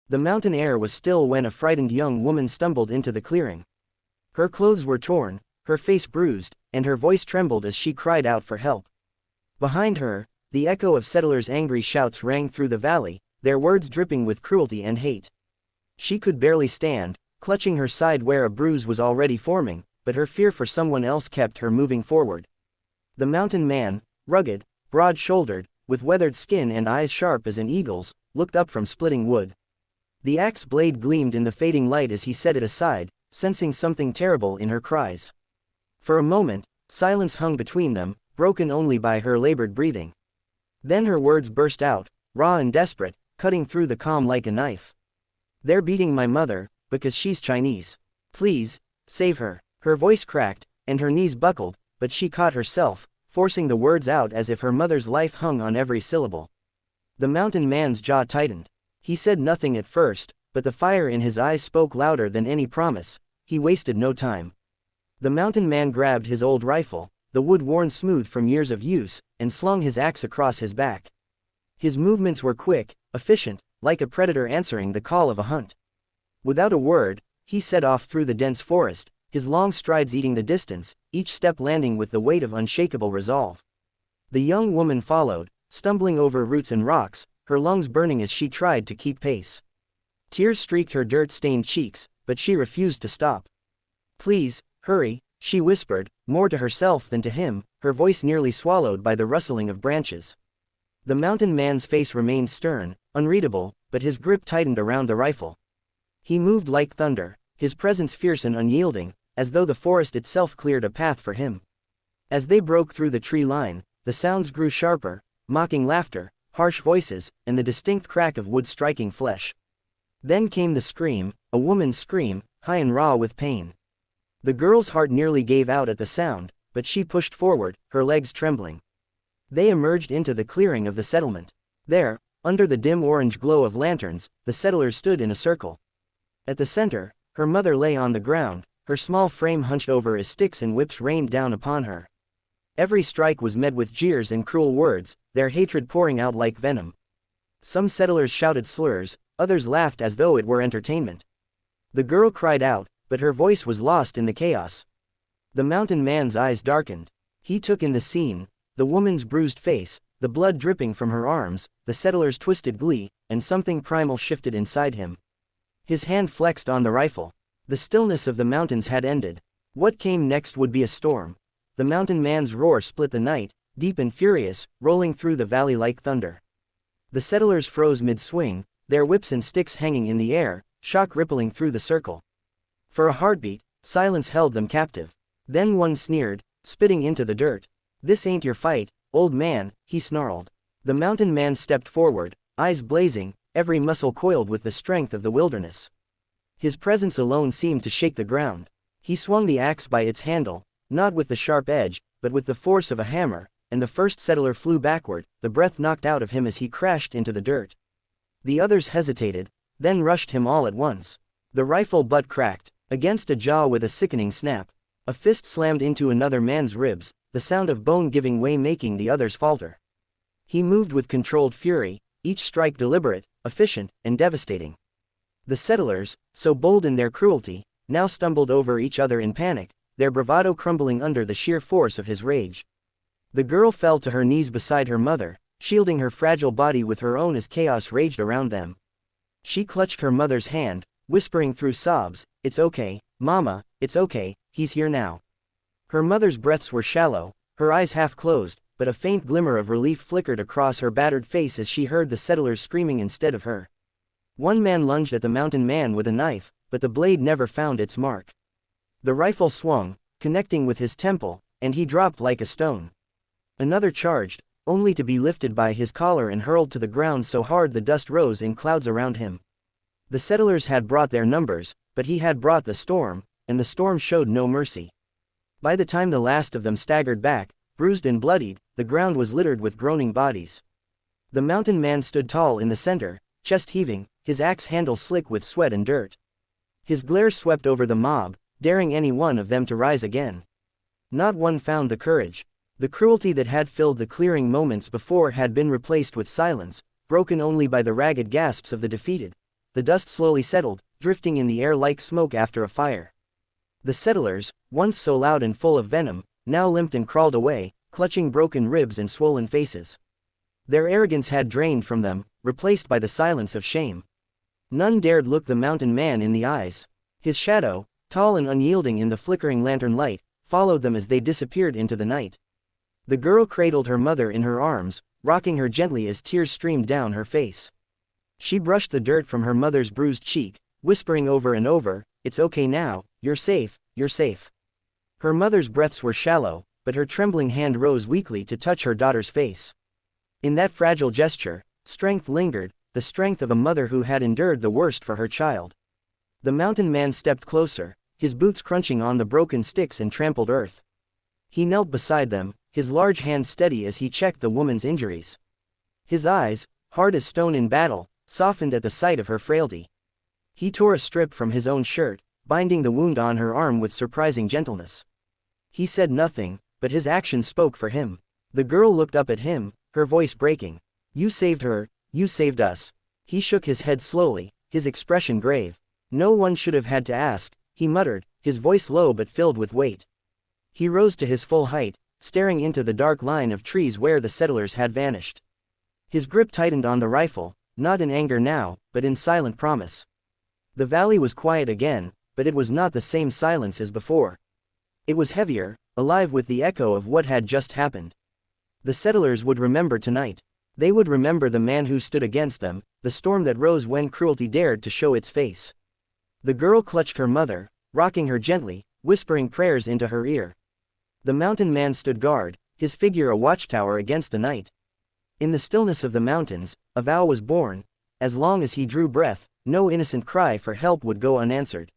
The mountain air was still when a frightened young woman stumbled into the clearing. Her clothes were torn, her face bruised, and her voice trembled as she cried out for help. Behind her, the echo of settlers' angry shouts rang through the valley, their words dripping with cruelty and hate. She could barely stand, clutching her side where a bruise was already forming, but her fear for someone else kept her moving forward. The mountain man, rugged, broad-shouldered, with weathered skin and eyes sharp as an eagle's, looked up from splitting wood. The axe blade gleamed in the fading light as he set it aside, sensing something terrible in her cries. For a moment, silence hung between them, broken only by her labored breathing. Then her words burst out, raw and desperate, cutting through the calm like a knife. "They're beating my mother, because she's Chinese. Please, save her." Her voice cracked, and her knees buckled, but she caught herself, forcing the words out as if her mother's life hung on every syllable. The mountain man's jaw tightened. He said nothing at first, but the fire in his eyes spoke louder than any promise. He wasted no time. The mountain man grabbed his old rifle, the wood worn smooth from years of use, and slung his axe across his back. His movements were quick, efficient, like a predator answering the call of a hunt. Without a word, he set off through the dense forest, his long strides eating the distance, each step landing with the weight of unshakable resolve. The young woman followed, stumbling over roots and rocks, her lungs burning as she tried to keep pace. Tears streaked her dirt-stained cheeks, but she refused to stop. "Please, hurry," she whispered, more to herself than to him, her voice nearly swallowed by the rustling of branches. The mountain man's face remained stern, unreadable, but his grip tightened around the rifle. He moved like thunder, his presence fierce and unyielding, as though the forest itself cleared a path for him. As they broke through the tree line, the sounds grew sharper, mocking laughter, harsh voices, and the distinct crack of wood striking flesh. Then came the scream, a woman's scream, high and raw with pain. The girl's heart nearly gave out at the sound, but she pushed forward, her legs trembling. They emerged into the clearing of the settlement. There, under the dim orange glow of lanterns, the settlers stood in a circle. At the center, her mother lay on the ground, her small frame hunched over as sticks and whips rained down upon her. Every strike was met with jeers and cruel words, their hatred pouring out like venom. Some settlers shouted slurs, others laughed as though it were entertainment. The girl cried out, but her voice was lost in the chaos. The mountain man's eyes darkened. He took in the scene, the woman's bruised face, the blood dripping from her arms, the settler's twisted glee, and something primal shifted inside him. His hand flexed on the rifle. The stillness of the mountains had ended. What came next would be a storm. The mountain man's roar split the night, deep and furious, rolling through the valley like thunder. The settlers froze mid-swing, their whips and sticks hanging in the air, shock rippling through the circle. For a heartbeat, silence held them captive. Then one sneered, spitting into the dirt. "This ain't your fight, old man," he snarled. The mountain man stepped forward, eyes blazing, every muscle coiled with the strength of the wilderness. His presence alone seemed to shake the ground. He swung the axe by its handle, not with the sharp edge, but with the force of a hammer, and the first settler flew backward, the breath knocked out of him as he crashed into the dirt. The others hesitated, then rushed him all at once. The rifle butt cracked against a jaw with a sickening snap. A fist slammed into another man's ribs, the sound of bone giving way making the others falter. He moved with controlled fury, each strike deliberate, efficient, and devastating. The settlers, so bold in their cruelty, now stumbled over each other in panic, their bravado crumbling under the sheer force of his rage. The girl fell to her knees beside her mother, shielding her fragile body with her own as chaos raged around them. She clutched her mother's hand, whispering through sobs, "It's okay, Mama, it's okay, he's here now." Her mother's breaths were shallow, her eyes half closed, but a faint glimmer of relief flickered across her battered face as she heard the settlers screaming instead of her. One man lunged at the mountain man with a knife, but the blade never found its mark. The rifle swung, connecting with his temple, and he dropped like a stone. Another charged, only to be lifted by his collar and hurled to the ground so hard the dust rose in clouds around him. The settlers had brought their numbers, but he had brought the storm, and the storm showed no mercy. By the time the last of them staggered back, bruised and bloodied, the ground was littered with groaning bodies. The mountain man stood tall in the center, chest heaving, his axe handle slick with sweat and dirt. His glare swept over the mob, daring any one of them to rise again. Not one found the courage. The cruelty that had filled the clearing moments before had been replaced with silence, broken only by the ragged gasps of the defeated. the dust slowly settled, drifting in the air like smoke after a fire. The settlers, once so loud and full of venom, now limped and crawled away, clutching broken ribs and swollen faces. Their arrogance had drained from them, replaced by the silence of shame. None dared look the mountain man in the eyes. His shadow, tall and unyielding in the flickering lantern light, followed them as they disappeared into the night. The girl cradled her mother in her arms, rocking her gently as tears streamed down her face. She brushed the dirt from her mother's bruised cheek, whispering over and over, "It's okay now, you're safe, you're safe." Her mother's breaths were shallow, but her trembling hand rose weakly to touch her daughter's face. In that fragile gesture, strength lingered, the strength of a mother who had endured the worst for her child. The mountain man stepped closer, his boots crunching on the broken sticks and trampled earth. He knelt beside them, his large hand steady as he checked the woman's injuries. His eyes, hard as stone in battle, softened at the sight of her frailty. He tore a strip from his own shirt, binding the wound on her arm with surprising gentleness. He said nothing, but his actions spoke for him. The girl looked up at him, her voice breaking. "You saved her, you saved us." He shook his head slowly, his expression grave. "No one should have had to ask," he muttered, his voice low but filled with weight. He rose to his full height, staring into the dark line of trees where the settlers had vanished. His grip tightened on the rifle, not in anger now, but in silent promise. The valley was quiet again, but it was not the same silence as before. It was heavier, alive with the echo of what had just happened. The settlers would remember tonight. They would remember the man who stood against them, the storm that rose when cruelty dared to show its face. The girl clutched her mother, rocking her gently, whispering prayers into her ear. The mountain man stood guard, his figure a watchtower against the night. In the stillness of the mountains, a vow was born: as long as he drew breath, no innocent cry for help would go unanswered.